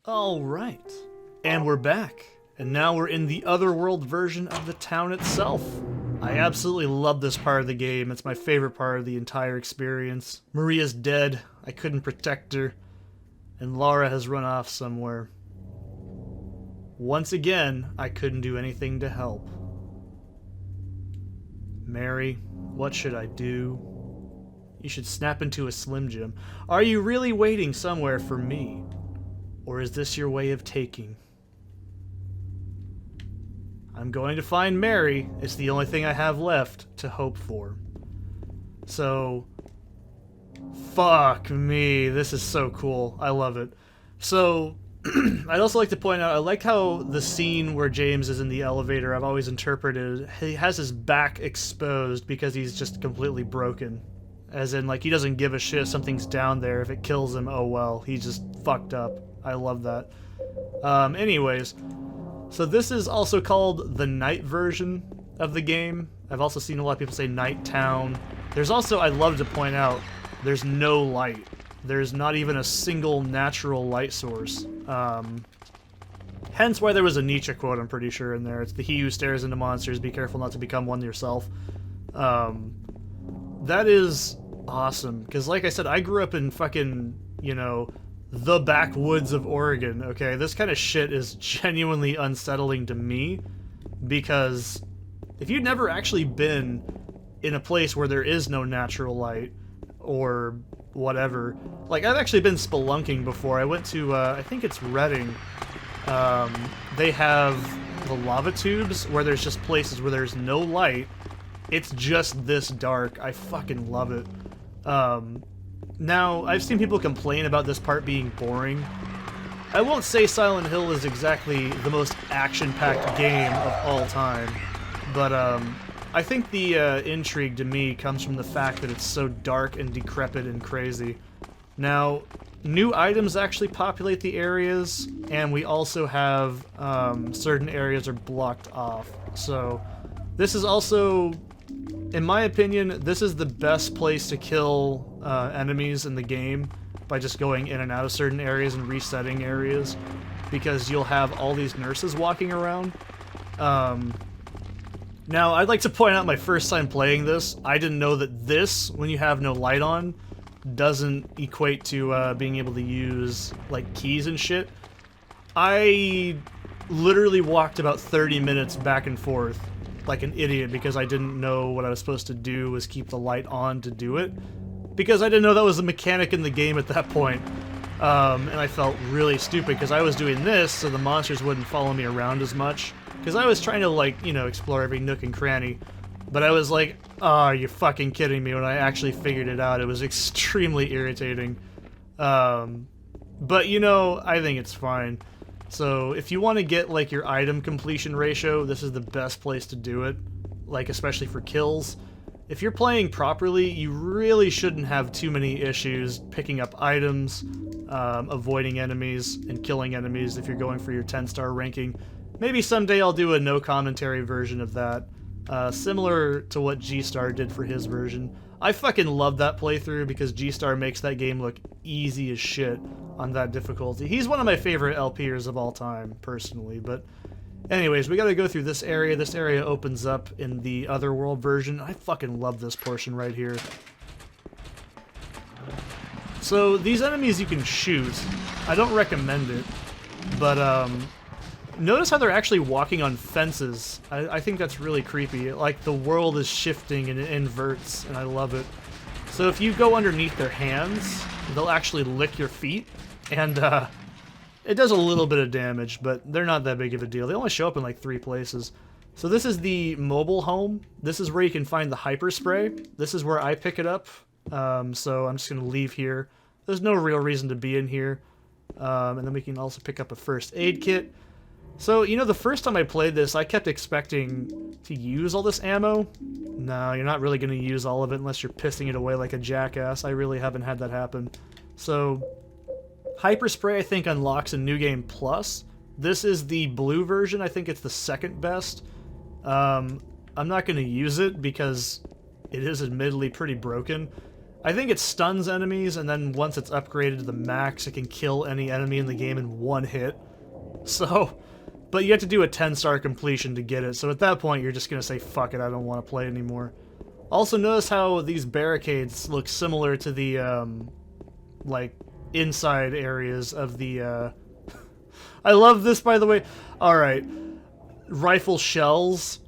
All right, and we're back. And now we're in the otherworld version of the town itself. I absolutely love this part of the game. It's my favorite part of the entire experience. Maria's dead. I couldn't protect her. And Laura has run off somewhere. Once again, I couldn't do anything to help. Mary, what should I do? You should snap into a Slim Jim. Are you really waiting somewhere for me? Or is this your way of taking? I'm going to find Mary. It's the only thing I have left to hope for. So, fuck me. This is so cool. I love it. So, I'd also like to point out, I like how the scene where James is in the elevator, I've always interpreted, he has his back exposed because he's just completely broken. As in, like, he doesn't give a shit if something's down there. If it kills him, oh well. He's just fucked up. I love that. Anyways, so this is also called the night version of the game. I've also seen a lot of people say Night Town. There's also, I'd love to point out, there's no light. There's not even a single natural light source. Hence why there was a Nietzsche quote, I'm pretty sure, in there. It's the he who stares into monsters, be careful not to become one yourself. That is awesome, because like I said, I grew up in fucking, you know, the backwoods of Oregon, okay? This kind of shit is genuinely unsettling to me, because if you've never actually been in a place where there is no natural light, or whatever, like, I've actually been spelunking before. I went to, I think it's Reading. They have the lava tubes, where there's just places where there's no light. It's just this dark. I fucking love it. Now, I've seen people complain about this part being boring. I won't say Silent Hill is exactly the most action-packed game of all time, but I think the intrigue to me comes from the fact that it's so dark and decrepit and crazy. Now, new items actually populate the areas, and we also have certain areas are blocked off. So, this is also, in my opinion, this is the best place to kill enemies in the game by just going in and out of certain areas and resetting areas, because you'll have all these nurses walking around. Now, I'd like to point out my first time playing this, I didn't know that this, when you have no light on, doesn't equate to being able to use, like, keys and shit. I literally walked about 30 minutes back and forth like an idiot because I didn't know what I was supposed to do was keep the light on to do it, because I didn't know that was a mechanic in the game at that point. And I felt really stupid because I was doing this so the monsters wouldn't follow me around as much, because I was trying to, like, you know, explore every nook and cranny, but I was like, oh, you're fucking kidding me. When I actually figured it out, it was extremely irritating. But, you know, I think it's fine. So, if you want to get, like, your item completion ratio, this is the best place to do it, like, especially for kills. If you're playing properly, you really shouldn't have too many issues picking up items, avoiding enemies, and killing enemies if you're going for your 10-star ranking. Maybe someday I'll do a no-commentary version of that, similar to what G-Star did for his version. I fucking love that playthrough because G-Star makes that game look easy as shit on that difficulty. He's one of my favorite LPers of all time, personally, but anyways, we gotta go through this area. This area opens up in the Otherworld version. I fucking love this portion right here. So, these enemies you can shoot. I don't recommend it, but, notice how they're actually walking on fences. I think that's really creepy. Like, the world is shifting and it inverts, and I love it. So if you go underneath their hands, they'll actually lick your feet, and it does a little bit of damage, but they're not that big of a deal. They only show up in like 3 places. So this is the mobile home. This is where you can find the hyper spray. This is where I pick it up. So I'm just going to leave here. There's no real reason to be in here. And then we can also pick up a first aid kit. So, you know, the first time I played this, I kept expecting to use all this ammo. No, you're not really going to use all of it unless you're pissing it away like a jackass. I really haven't had that happen. So, Hyperspray, I think, unlocks in New Game Plus. This is the blue version. I think it's the second best. I'm not going to use it because it is admittedly pretty broken. I think it stuns enemies, and then once it's upgraded to the max, it can kill any enemy in the game in one hit. So, but you have to do a 10-star completion to get it, so at that point you're just gonna say, fuck it, I don't want to play anymore. Also, notice how these barricades look similar to the, like, inside areas of the, I love this, by the way. Alright. Rifle shells.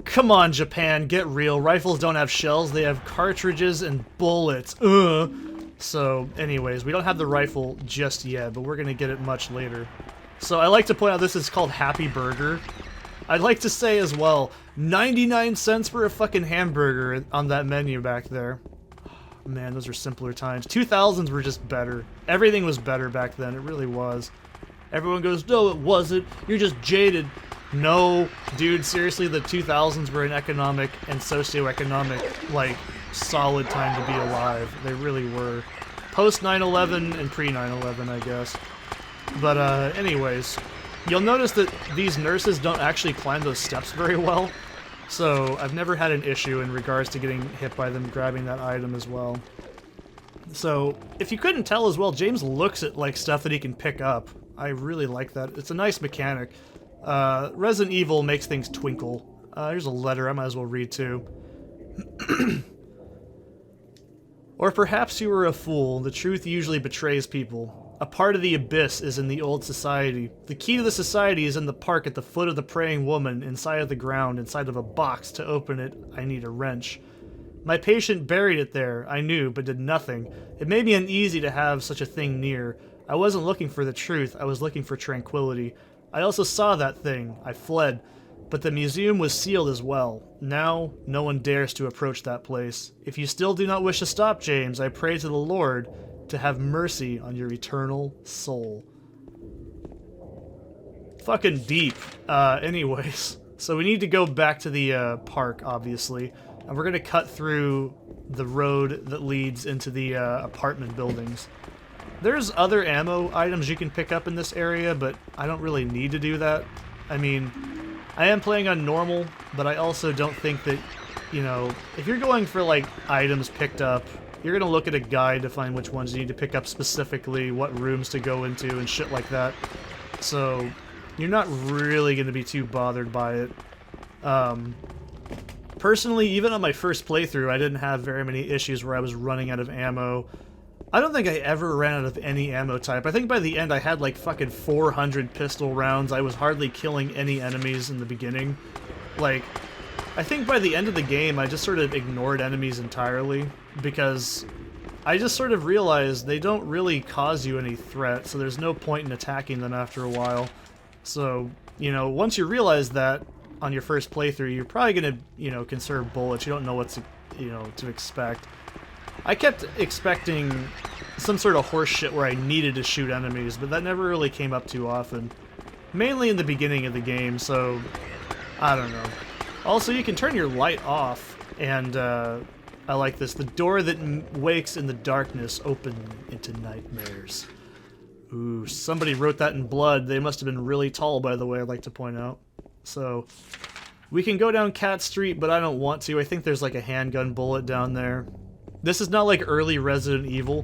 Come on, Japan, get real. Rifles don't have shells, they have cartridges and bullets. Ugh. So, anyways, we don't have the rifle just yet, but we're gonna get it much later. So, I like to point out this is called Happy Burger. I'd like to say as well, 99 cents for a fucking hamburger on that menu back there. Man, those are simpler times. 2000s were just better. Everything was better back then, it really was. Everyone goes, no, it wasn't. You're just jaded. No, dude, seriously, the 2000s were an economic and socioeconomic, like, solid time to be alive. They really were. Post 9/11 and pre 9/11, I guess. But, anyways, you'll notice that these nurses don't actually climb those steps very well. So, I've never had an issue in regards to getting hit by them grabbing that item as well. So, if you couldn't tell as well, James looks at, like, stuff that he can pick up. I really like that. It's a nice mechanic. Resident Evil makes things twinkle. Here's a letter I might as well read too. Or perhaps you were a fool. The truth usually betrays people. A part of the abyss is in the old society. The key to the society is in the park at the foot of the praying woman, inside of the ground, inside of a box. To open it, I need a wrench. My patient buried it there, I knew, but did nothing. It made me uneasy to have such a thing near. I wasn't looking for the truth, I was looking for tranquility. I also saw that thing. I fled. But the museum was sealed as well. Now, no one dares to approach that place. If you still do not wish to stop, James, I pray to the Lord to have mercy on your eternal soul. Fucking deep. Anyways. So we need to go back to the park, obviously. And we're going to cut through the road that leads into the apartment buildings. There's other ammo items you can pick up in this area, but I don't really need to do that. I mean, I am playing on normal, but I also don't think that, you know, if you're going for, like, items picked up, you're going to look at a guide to find which ones you need to pick up specifically, what rooms to go into, and shit like that. So, you're not really going to be too bothered by it. Personally, even on my first playthrough, I didn't have very many issues where I was running out of ammo. I don't think I ever ran out of any ammo type. I think by the end I had like fucking 400 pistol rounds. I was hardly killing any enemies in the beginning. Like, I think by the end of the game I just sort of ignored enemies entirely because I just sort of realized they don't really cause you any threat, so there's no point in attacking them after a while. So, you know, once you realize that on your first playthrough, you're probably gonna, you know, conserve bullets. You don't know what to, you know, to expect. I kept expecting some sort of horse shit where I needed to shoot enemies, but that never really came up too often. Mainly in the beginning of the game, so I don't know. Also, you can turn your light off, and I like this. The door that wakes in the darkness open into nightmares. Ooh, somebody wrote that in blood. They must have been really tall, by the way, I'd like to point out. So, we can go down Cat Street, but I don't want to. I think there's like a handgun bullet down there. This is not like early Resident Evil.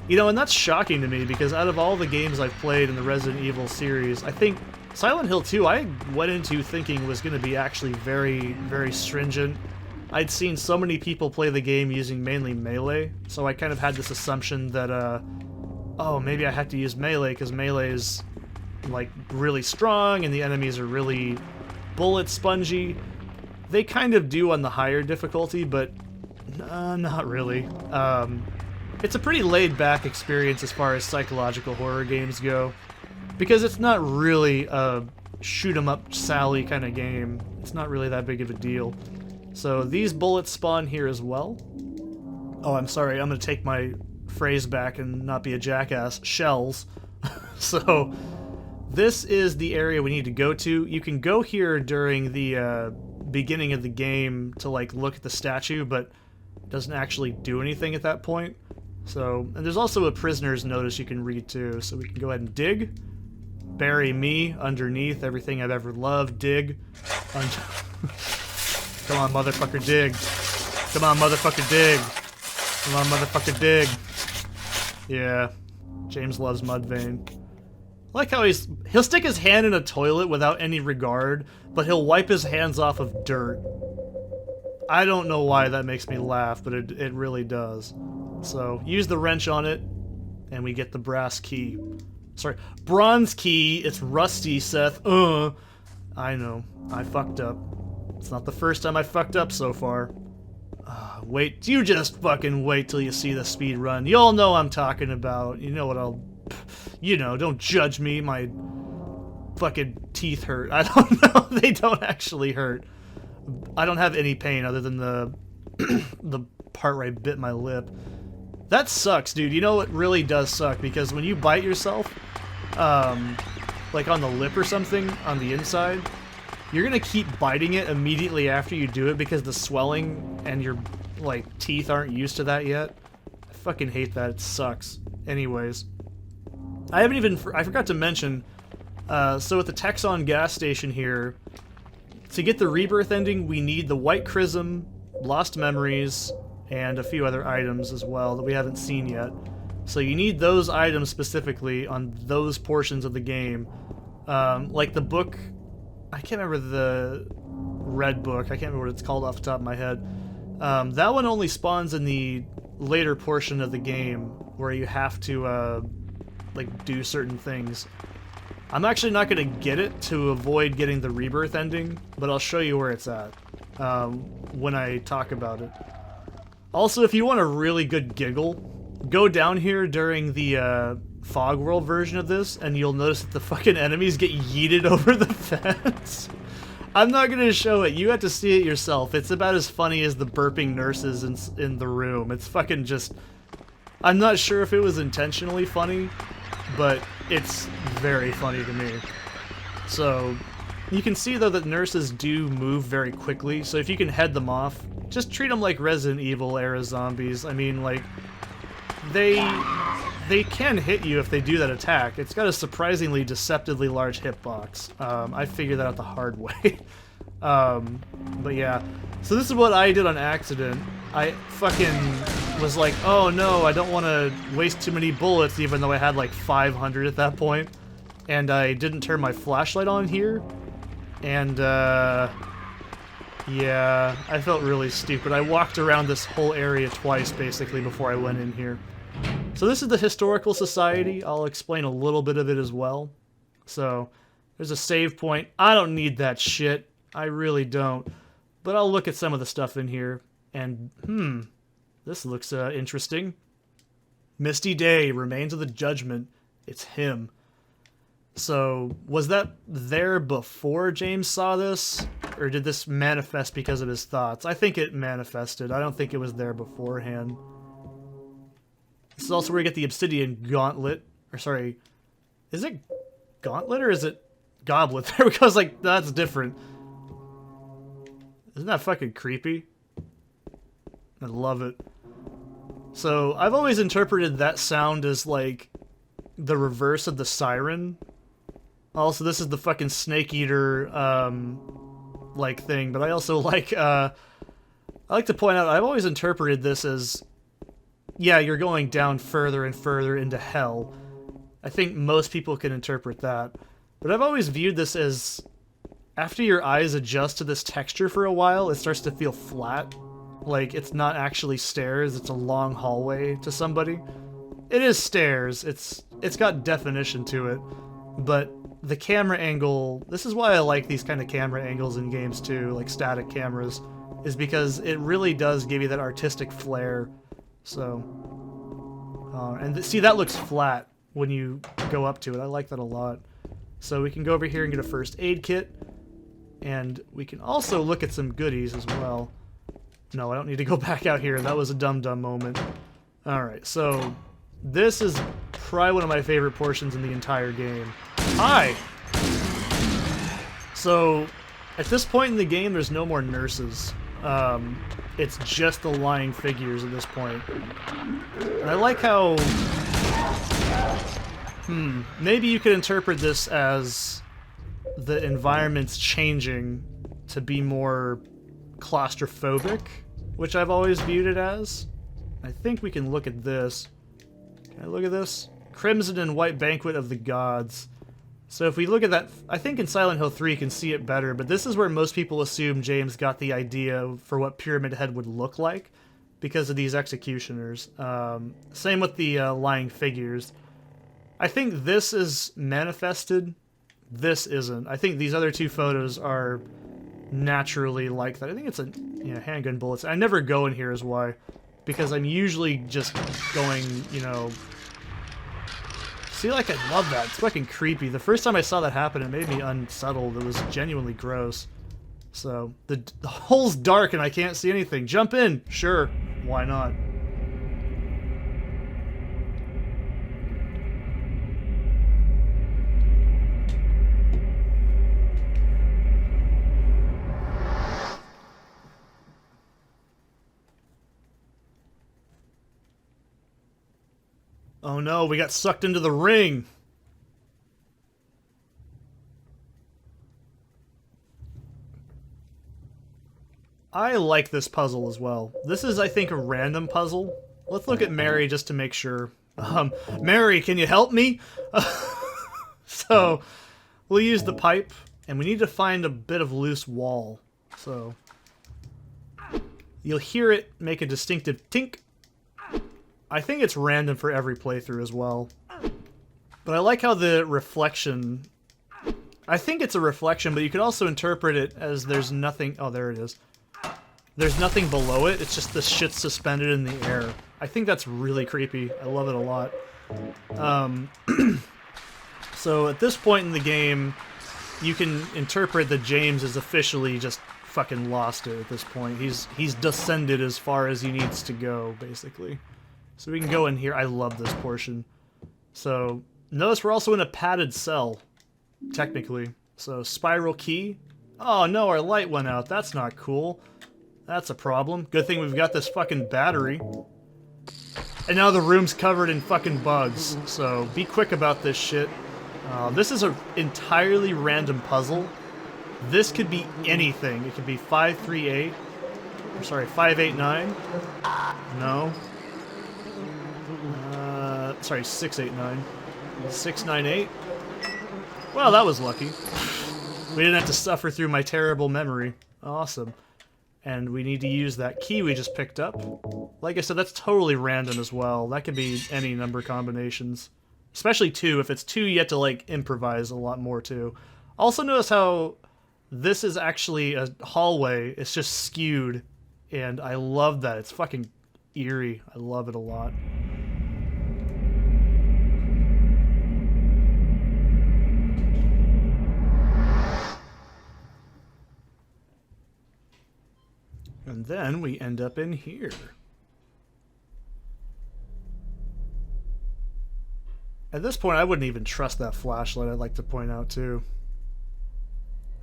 You know, and that's shocking to me, because out of all the games I've played in the Resident Evil series, I think Silent Hill 2 I went into thinking was going to be actually very, very stringent. I'd seen so many people play the game using mainly melee, so I kind of had this assumption that, oh, maybe I had to use melee, because melee is, like, really strong, and the enemies are really bullet spongy. They kind of do on the higher difficulty, but not really. It's a pretty laid-back experience as far as psychological horror games go, because it's not really a shoot-'em-up Sally kind of game. It's not really that big of a deal. So these bullets spawn here as well. Oh, I'm sorry, I'm gonna take my phrase back and not be a jackass. Shells. So this is the area we need to go to. You can go here during the beginning of the game to like look at the statue, but it doesn't actually do anything at that point. So, and there's also a prisoner's notice you can read too, so we can go ahead and dig. Bury me underneath everything I've ever loved. Dig. Come on, motherfucker, dig. Come on, motherfucker, dig. Come on, motherfucker, dig. Yeah. James loves Mudvayne. I like how he'll stick his hand in a toilet without any regard, but he'll wipe his hands off of dirt. I don't know why that makes me laugh, but it really does. So, use the wrench on it, and we get the brass key. Sorry, bronze key. It's rusty, Seth. I know. I fucked up. It's not the first time I fucked up so far. Wait, you just fucking wait till you see the speed run. You all know I'm talking about. You know what I'll... You know, don't judge me. My fucking teeth hurt. I don't know. They don't actually hurt. I don't have any pain other than the the part where I bit my lip. That sucks, dude. You know what really does suck? Because when you bite yourself, like on the lip or something, on the inside, you're gonna keep biting it immediately after you do it because the swelling and your, like, teeth aren't used to that yet. I fucking hate that. It sucks. Anyways. I forgot to mention, so at the Texon gas station here, to get the rebirth ending, we need the White Chrism, Lost Memories, and a few other items as well that we haven't seen yet. So you need those items specifically on those portions of the game. Like the book, I can't remember the red book, I can't remember what it's called off the top of my head. That one only spawns in the later portion of the game where you have to like do certain things. I'm actually not going to get it to avoid getting the rebirth ending, but I'll show you where it's at when I talk about it. Also, if you want a really good giggle, go down here during the Fog World version of this, and you'll notice that the fucking enemies get yeeted over the fence. I'm not going to show it. You have to see it yourself. It's about as funny as the burping nurses in the room. It's fucking just... I'm not sure if it was intentionally funny, but it's very funny to me. So, you can see though that nurses do move very quickly, so if you can head them off, just treat them like Resident Evil era zombies. I mean, like, they can hit you if they do that attack. It's got a surprisingly deceptively large hitbox. I figured that out the hard way. But yeah, so this is what I did on accident. I fucking was like, oh no, I don't want to waste too many bullets, even though I had like 500 at that point. And I didn't turn my flashlight on here. And, yeah, I felt really stupid. I walked around this whole area twice, basically, before I went in here. So this is the Historical Society. I'll explain a little bit of it as well. So, there's a save point. I don't need that shit. I really don't. But I'll look at some of the stuff in here. And, this looks interesting. Misty Day, Remains of the Judgment. It's him. So, was that there before James saw this? Or did this manifest because of his thoughts? I think it manifested. I don't think it was there beforehand. This is also where you get the Obsidian Gauntlet. Or, sorry, is it Gauntlet or is it Goblet? There we go. I was like, that's different. Isn't that fucking creepy? I love it. So, I've always interpreted that sound as, like, the reverse of the siren. Also, this is the fucking Snake Eater, like, thing. But I also like, I like to point out, I've always interpreted this as, yeah, you're going down further and further into hell. I think most people can interpret that. But I've always viewed this as, after your eyes adjust to this texture for a while, it starts to feel flat. Like, it's not actually stairs, it's a long hallway to somebody. It is stairs, it's got definition to it, but the camera angle, this is why I like these kind of camera angles in games too, like static cameras, is because it really does give you that artistic flair. So, and see, that looks flat when you go up to it. I like that a lot. So we can go over here and get a first aid kit, and we can also look at some goodies as well. No, I don't need to go back out here. That was a dumb moment. Alright, so this is probably one of my favorite portions in the entire game. Hi! So, at this point in the game, there's no more nurses. It's just the lying figures at this point. And I like how... maybe you could interpret this as the environment's changing to be more claustrophobic, which I've always viewed it as. I think we can look at this. Can I look at this? Crimson and White Banquet of the Gods. So if we look at that, I think in Silent Hill 3 you can see it better, but this is where most people assume James got the idea for what Pyramid Head would look like because of these executioners. Same with the lying figures. I think this is manifested. This isn't. I think these other two photos are naturally like that. I think it's a handgun bullets. I never go in here is why. Because I'm usually just going, you know... See, like, I love that. It's fucking creepy. The first time I saw that happen, it made me unsettled. It was genuinely gross. So, the hole's dark and I can't see anything. Jump in! Sure. Why not? Oh no, we got sucked into the ring! I like this puzzle as well. This is, I think, a random puzzle. Let's look at Mary just to make sure. Mary, can you help me? So, we'll use the pipe, and we need to find a bit of loose wall. So, you'll hear it make a distinctive tink. I think it's random for every playthrough as well. But I like how the reflection... I think it's a reflection, but you could also interpret it as there's nothing... Oh, there it is. There's nothing below it, it's just the shit suspended in the air. I think that's really creepy. I love it a lot. So at this point in the game, you can interpret that James is officially just fucking lost it at this point. He's descended as far as he needs to go, basically. So we can go in here. I love this portion. So, notice we're also in a padded cell, technically. So, spiral key. Oh no, our light went out. That's not cool. That's a problem. Good thing we've got this fucking battery. And now the room's covered in fucking bugs. So, be quick about this shit. This is an entirely random puzzle. This could be anything. It could be 538. I'm sorry, 589. No. Sorry, 689. 698. Well, that was lucky. We didn't have to suffer through my terrible memory. Awesome. And we need to use that key we just picked up. Like I said, that's totally random as well. That could be any number combinations. Especially 2. If it's 2, you have to, like, improvise a lot more, too. Also notice how this is actually a hallway. It's just skewed. And I love that. It's fucking eerie. I love it a lot. And then we end up in here. At this point, I wouldn't even trust that flashlight, I'd like to point out, too.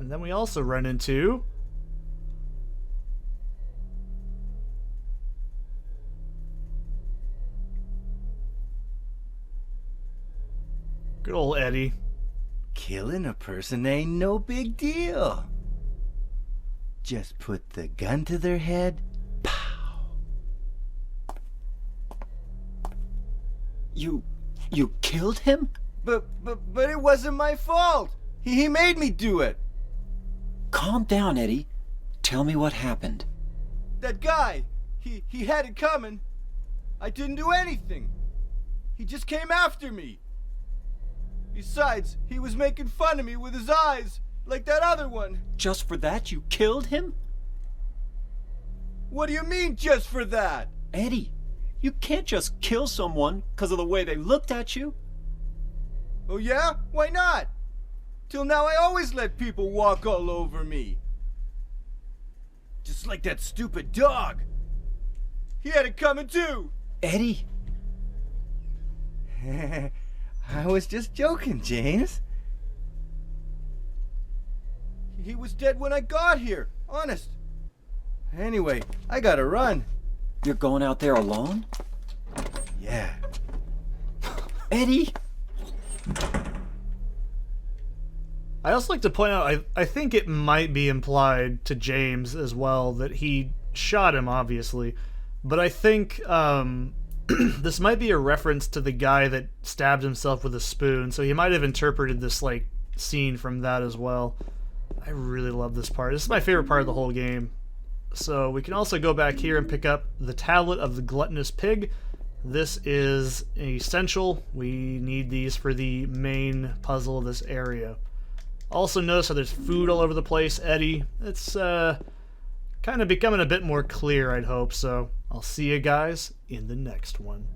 And then we also run into... good old Eddie. Killing a person ain't no big deal. Just put the gun to their head. Pow. You killed him? But it wasn't my fault. He made me do it. Calm down, Eddie. Tell me what happened. That guy, he had it coming. I didn't do anything. He just came after me. Besides, he was making fun of me with his eyes. Like that other one. Just for that, you killed him? What do you mean, just for that? Eddie, you can't just kill someone because of the way they looked at you. Oh yeah? Why not? Till now I always let people walk all over me. Just like that stupid dog. He had it coming too. Eddie. I was just joking, James. He was dead when I got here, honest. Anyway, I gotta run. You're going out there alone? Yeah. Eddie! I also like to point out, I think it might be implied to James as well that he shot him, obviously, But I think this might be a reference to the guy that stabbed himself with a spoon, so he might have interpreted this like scene from that as well. I really love this part. This is my favorite part of the whole game. So we can also go back here and pick up the Tablet of the Gluttonous Pig. This is essential. We need these for the main puzzle of this area. Also notice how there's food all over the place, Eddie. It's kind of becoming a bit more clear, I'd hope. So I'll see you guys in the next one.